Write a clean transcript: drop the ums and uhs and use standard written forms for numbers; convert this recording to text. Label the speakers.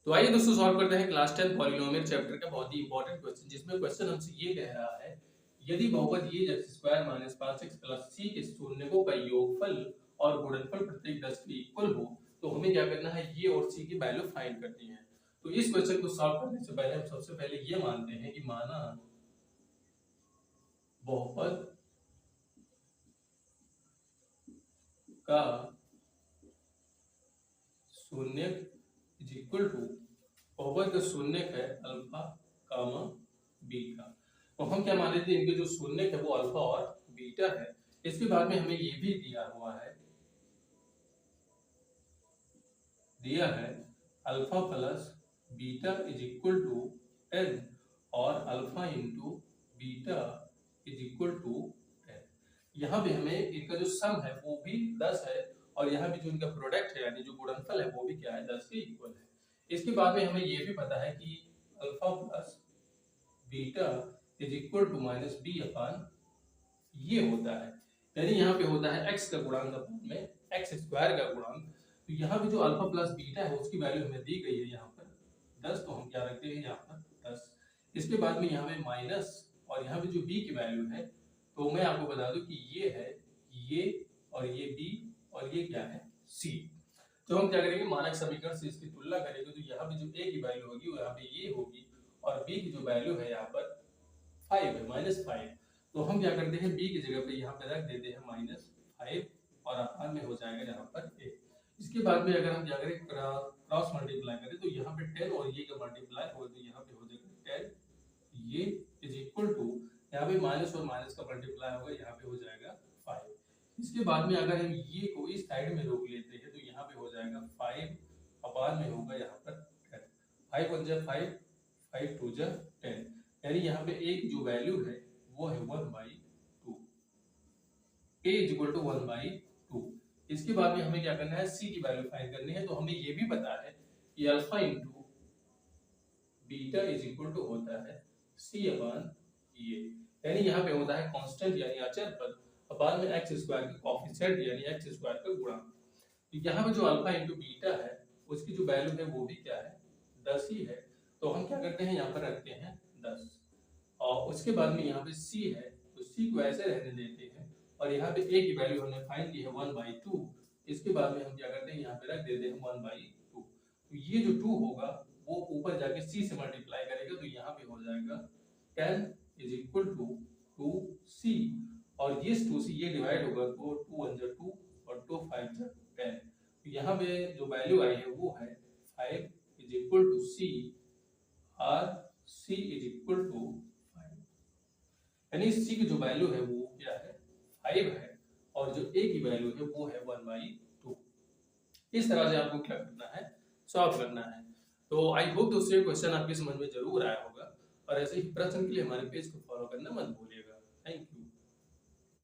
Speaker 1: तो आइए दोस्तों सॉल्व करते हैं क्लास 10 पॉलिनोमियल चैप्टर का बहुत ही इंपॉर्टेंट क्वेश्चन, जिसमें क्वेश्चन हमसे ये कह रहा है यदि बहुपद ये x² - 5x + c के शून्यकों का योगफल और गुणनफल प्रत्येक 10 के इक्वल हो तो हमें क्या करना है, ये और c की वैल्यू फाइंड करनी है। तो इस क्वेश्चन को सॉल्व करने से पहले हम सबसे पहले ये मानते हैं कि माना बहुपद का शून्यक इज इक्वल टू, बहुपद का शून्यक है अल्फा कामा बीटा। तो हम क्या मान लेते हैं, इनके जो शून्यक है वो अल्फा और बीटा है। इसके बाद में हमें ये भी दिया है alpha plus beta is equal to 10 और alpha into beta is equal to 10। यहाँ पे हमें इनका जो सम है वो भी 10 है और यहाँ भी जो इनका प्रोडक्ट है यानी जो गुणनफल है वो भी क्या है, 10 के इक्वल है। इसके बाद में हमें ये भी पता है कि alpha plus beta is equal to minus B upon ये होता है, यानी यहाँ पे होता है x का गुणांक अपान में x² का गुणांक। तो यहाँ पे जो अल्फा प्लस बीटा है उसकी वैल्यू हमें दी गई है यहाँ पर 10, तो हम क्या रखते हैं यहाँ पर 10। इसके बाद में यहाँ पे माइनस और यहाँ पे जो b की वैल्यू है, तो मैं आपको बता दूं कि ये है ये और ये b और ये क्या है c। तो हम क्या करेंगे, मानक समीकरण से इसकी तुलना करेंगे, तो यहाँ पे जो a की वैल्यू होगी वो यहाँ पे ये होगी और b की जो वैल्यू है यहाँ पर 5 है, -5। तो हम क्या करते हैं, b की जगह पे यहाँ पे रख देते हैं -5 और अपान में हो जाएगा यहाँ पर a। इसके बाद में अगर हम क्या करें, क्रॉस मल्टीप्लाई करें तो यहाँ पे 10 और ये का मल्टीप्लाई होगा तो यहाँ पे हो जाएगा 10 ये इज इक्वल टू, यहाँ पे माइनस और माइनस का मल्टीप्लाई होगा, यहाँ पे हो जाएगा 5। इसके बाद में अगर हम ये को इस साइड में रोक लेते हैं तो यहाँ पे हो जाएगा 5 अपान में होगा यहाँ पर 10। 5 1 जा 5, 5 2 जा 10, यानी यहाँ पे a की जो वैल्यू है वो है 1/2, a इज इक्वल टू 1/2। इसके बाद में हमें क्या करना है, c की वैल्यू फाइंड करनी है। तो हमें ये भी पता है कि alpha into beta is equal to होता है c अपान ये, यानी यहाँ पे होता है कांस्टेंट यानी अचर पद अपान में x² का कोएफिशिएंट यानी x² का गुणांक। तो यहाँ पे जो अल्फा इंटू बीटा है उसकी जो वैल्यू है वो भी क्या है, 10 ही है। तो हम क्या करते हैं, यहाँ पर रखते हैं 10 और उसके बाद में यहाँ पे c है तो c को ऐसे रहने देते हैं और यहाँ पे a की वैल्यू हमने फाइंड की है 1/2। इसके बाद में हम क्या करते हैं, यहाँ पे रख देते हैं 1/2। तो ये जो 2 होगा वो ऊपर जाके c से मल्टीप्लाई करेगा तो यहाँ पे हो जाएगा 10 इज इक्वल टू 2c और ये 2c ये डिवाइड होगा तो 2 1 जा 2 और 2 5 जा 10। तो यहाँ पे जो वैल्यू आई है वो है 5 इज इक्वल टू c और c इज इक्वल टू 5, यानी c की जो वैल्यू है वो क्या है 5 है और जो a की वैल्यू है वो है 1/2। इस तरह से आपको क्या करना है, सॉल्व करना है। तो आई होप दोस्तों क्वेश्चन आपकी समझ में जरूर आया होगा और ऐसे ही प्रश्न के लिए हमारे पेज को फॉलो करना मत भूलिएगा। Thank you.